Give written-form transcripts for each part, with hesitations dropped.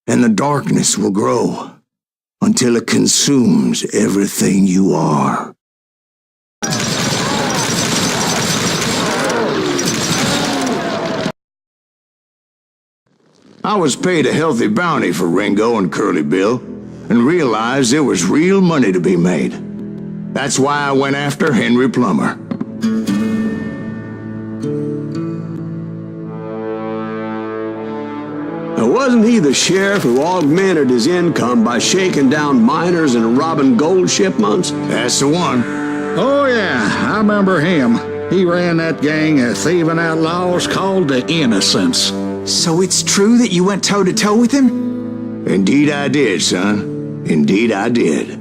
and the darkness will grow until it consumes everything you are. I was paid a healthy bounty for Ringo and Curly Bill, and realized there was real money to be made. That's why I went after Henry Plummer. Now, wasn't he the sheriff who augmented his income by shaking down miners and robbing gold shipments? That's the one. Oh, yeah, I remember him. He ran that gang of thieving outlaws called the Innocents. So it's true that you went toe-to-toe with him? Indeed I did, son. Indeed I did.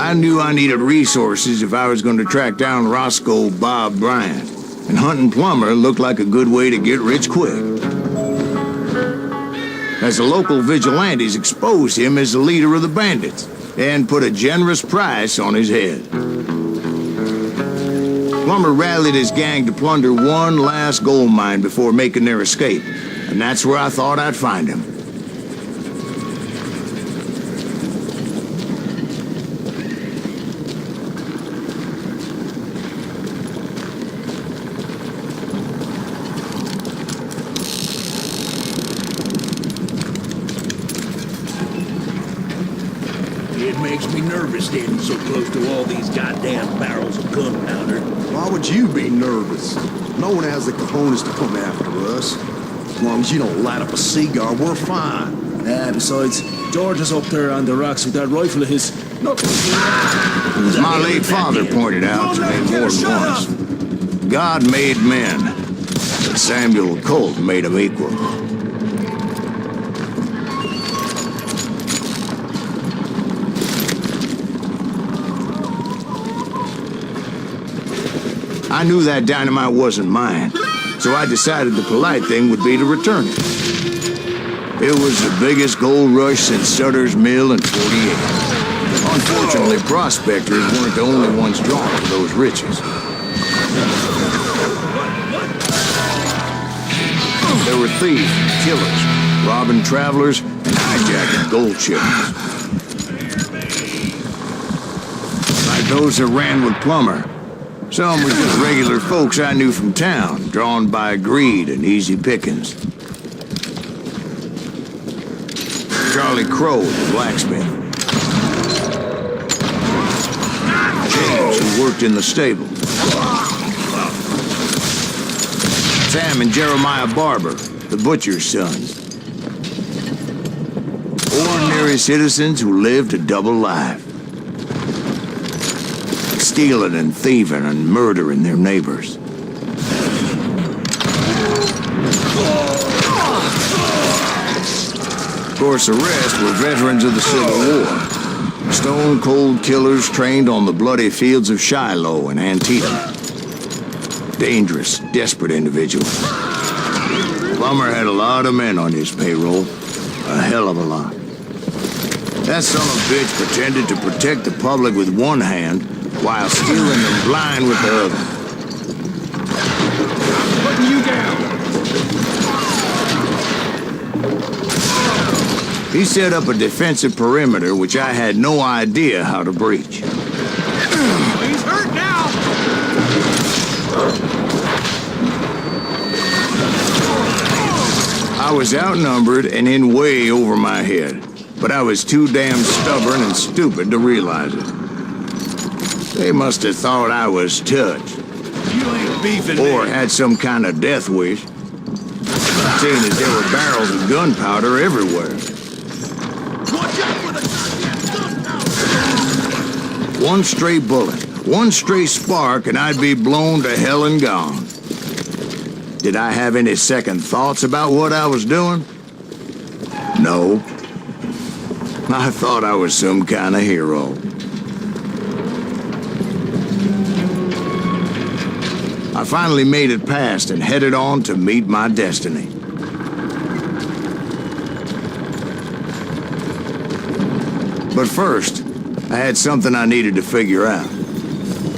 I knew I needed resources if I was going to track down Roscoe Bob Bryant, and hunting Plummer looked like a good way to get rich quick. As the local vigilantes exposed him as the leader of the bandits, and put a generous price on his head. Plummer rallied his gang to plunder one last gold mine before making their escape, and that's where I thought I'd find him. It makes me nervous standing so close to all these goddamn barrels of gunpowder. Why would you be nervous? No one has the cojones to come after us. As long as you don't light up a cigar, we're fine. Besides, George is up there on the rocks with that rifle of his. As my late father pointed out to me more than once, God made men, but Samuel Colt made them equal. I knew that dynamite wasn't mine, so I decided the polite thing would be to return it. It was the biggest gold rush since Sutter's Mill in '48. Unfortunately, prospectors weren't the only ones drawn to those riches. There were thieves, killers, robbing travelers, and hijacking gold shipments. Like those that ran with Plummer. Some were just regular folks I knew from town, drawn by greed and easy pickings. Charlie Crow, the blacksmith. James, who worked in the stable. Sam and Jeremiah Barber, the butcher's sons. Ordinary citizens who lived a double life. Stealing and thieving and murdering their neighbors. Of course, the rest were veterans of the Civil War. Stone-cold killers trained on the bloody fields of Shiloh and Antietam. Dangerous, desperate individuals. Plummer had a lot of men on his payroll. A hell of a lot. That son of a bitch pretended to protect the public with one hand while stealing them blind with the other. Putting you down. He set up a defensive perimeter which I had no idea how to breach. He's hurt now. I was outnumbered and in way over my head, but I was too damn stubborn and stupid to realize it. They must have thought I was touched. You ain't beefing Or me. had some kind of death wish. Seeing as there were barrels of gunpowder everywhere. Watch out for the goddamn gunpowder! One stray bullet, one stray spark, and I'd be blown to hell and gone. Did I have any second thoughts about what I was doing? No. I thought I was some kind of hero. I finally made it past and headed on to meet my destiny. But first, I had something I needed to figure out.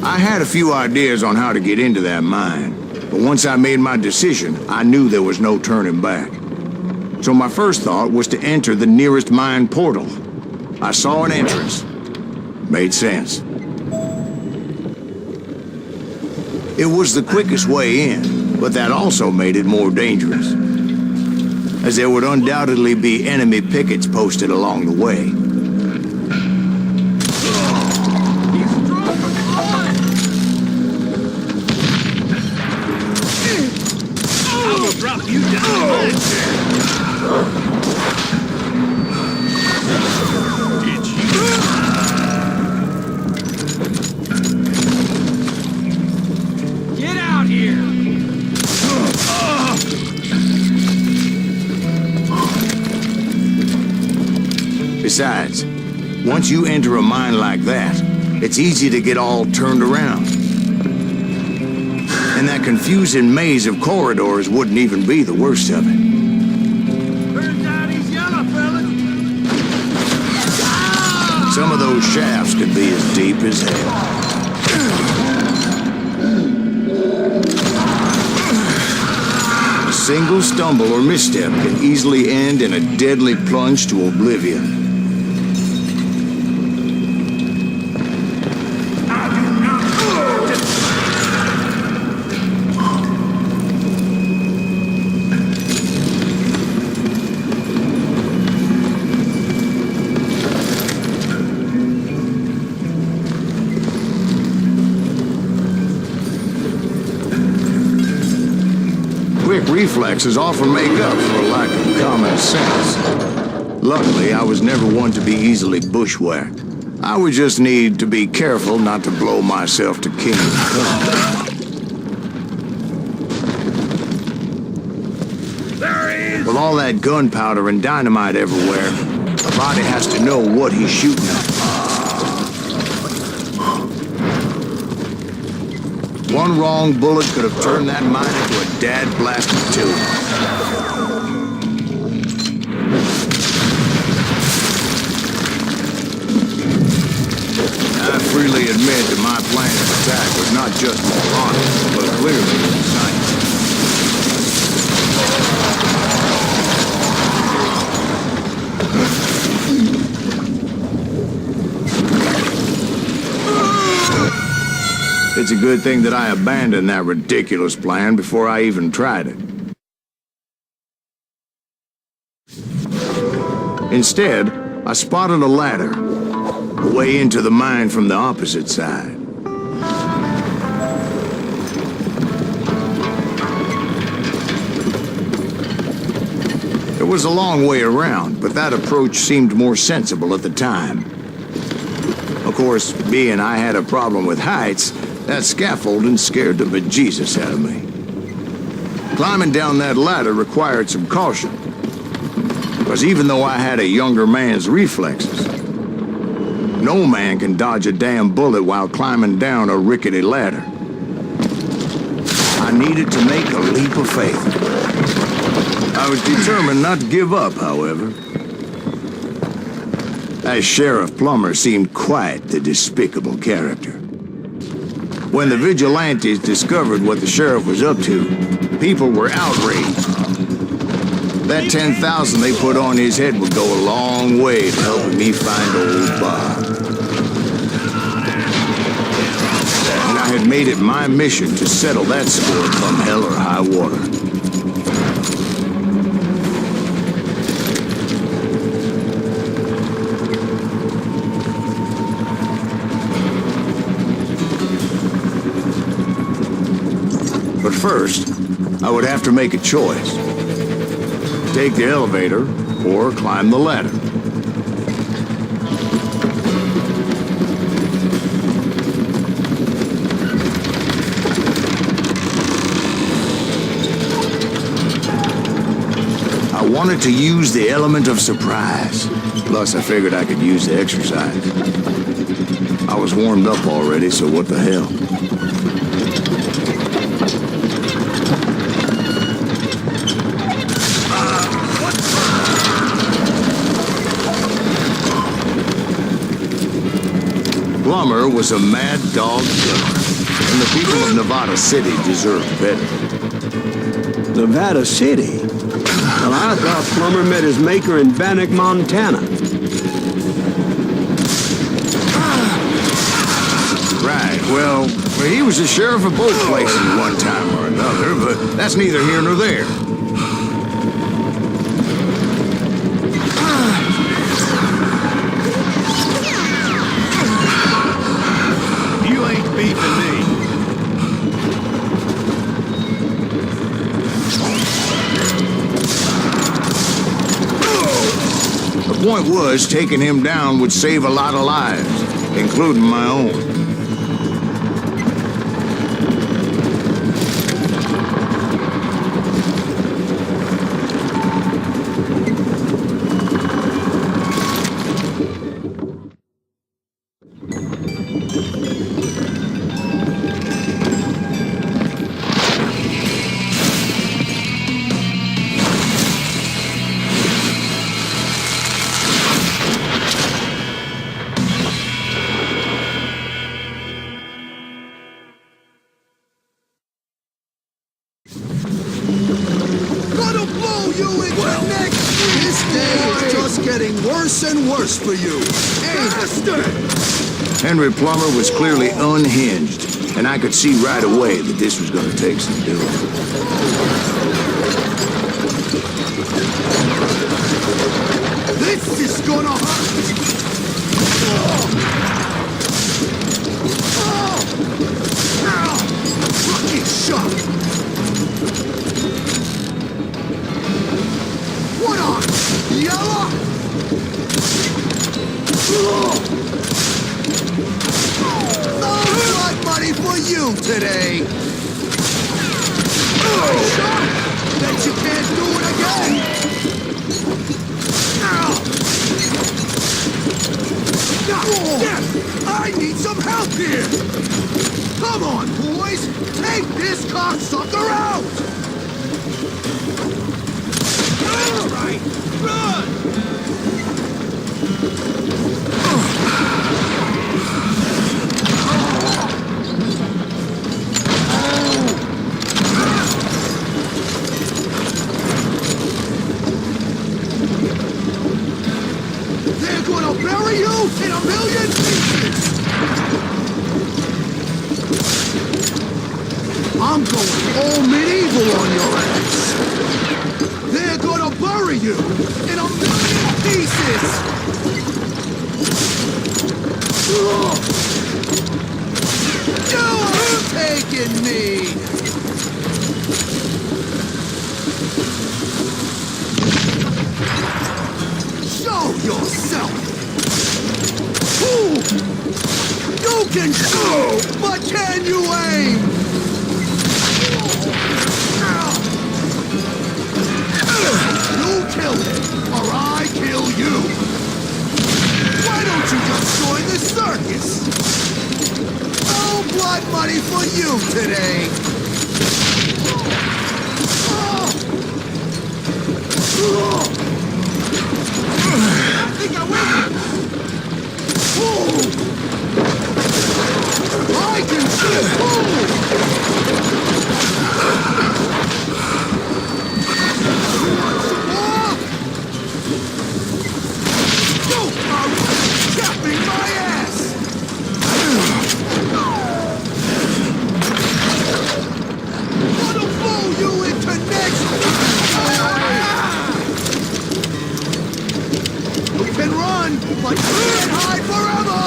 I had a few ideas on how to get into that mine, but once I made my decision, I knew there was no turning back. So my first thought was to enter the nearest mine portal. I saw an entrance. Made sense. It was the quickest way in, but that also made it more dangerous, as there would undoubtedly be enemy pickets posted along the way. Drop you down. It's you. Get out here. Besides, once you enter a mine like that, it's easy to get all turned around. And that confusing maze of corridors wouldn't even be the worst of it. Turns out he's yellow, fella. Some of those shafts could be as deep as hell. A single stumble or misstep can easily end in a deadly plunge to oblivion. Quick reflexes often make up for a lack of common sense. Luckily, I was never one to be easily bushwhacked. I would just need to be careful not to blow myself to kingdom come. There he is. With all that gunpowder and dynamite everywhere, a body has to know what he's shooting at. One wrong bullet could have turned that mine into a dad-blasted tomb. I freely admit that my plan of attack was not just moronic, but clearly precise. It's a good thing that I abandoned that ridiculous plan before I even tried it. Instead, I spotted a ladder, a way into the mine from the opposite side. It was a long way around, but that approach seemed more sensible at the time. Of course, being I had a problem with heights, that scaffolding scared the bejesus out of me. Climbing down that ladder required some caution, because even though I had a younger man's reflexes, no man can dodge a damn bullet while climbing down a rickety ladder. I needed to make a leap of faith. I was determined not to give up, however. That Sheriff Plummer seemed quite the despicable character. When the vigilantes discovered what the sheriff was up to, people were outraged. That 10,000 they put on his head would go a long way to helping me find old Bob. And I had made it my mission to settle that score come hell or high water. But first, I would have to make a choice. Take the elevator or climb the ladder. I wanted to use the element of surprise. Plus, I figured I could use the exercise. I was warmed up already, so what the hell? Plummer was a mad dog killer, and the people of Nevada City deserve better. Nevada City? Well, I thought Plummer met his maker in Bannock, Montana. Right, well, he was the sheriff of both places one time or another, but that's neither here nor there. You ain't beefing me. The point was, taking him down would save a lot of lives, including my own. Gonna blow you into the neck! This day is just getting worse and worse for you. Bastard! Henry Plummer was clearly unhinged, and I could see right away that this was going to take some doing. This is gonna hurt! Fucking shot! What on? Yellow? No blood money for you today! Shot! Bet you can't do it again! I need some help here! Come on, boys! Take this cocksucker out! That's right! Run! They're gonna bury you in a million pieces! I'm going all medieval on your ass! They're gonna bury you in a million pieces! You're taking me! Show yourself! Ooh. You can shoot, but can you aim? You kill him, or I kill you! Why don't you just join the circus? No blood money for you today! I think I win! I can capping my ass! Gonna blow you into next! You can run, but you can't hide forever!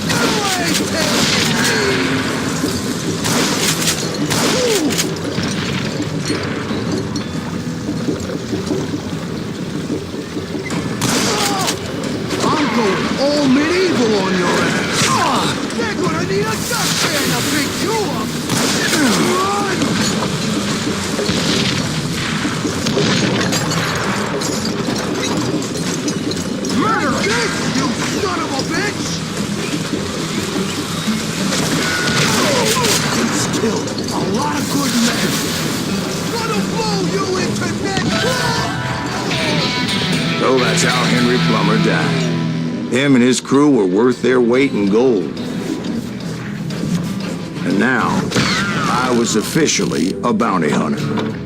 You ain't taking me! I'm going all medieval on your ass! They're gonna need a dustpan to pick you up! Run! Murder this, you son of a bitch! He's killed a lot of good men! Gonna blow you into next! So that's how Henry Plummer died. Him and his crew were worth their weight in gold. And now, I was officially a bounty hunter.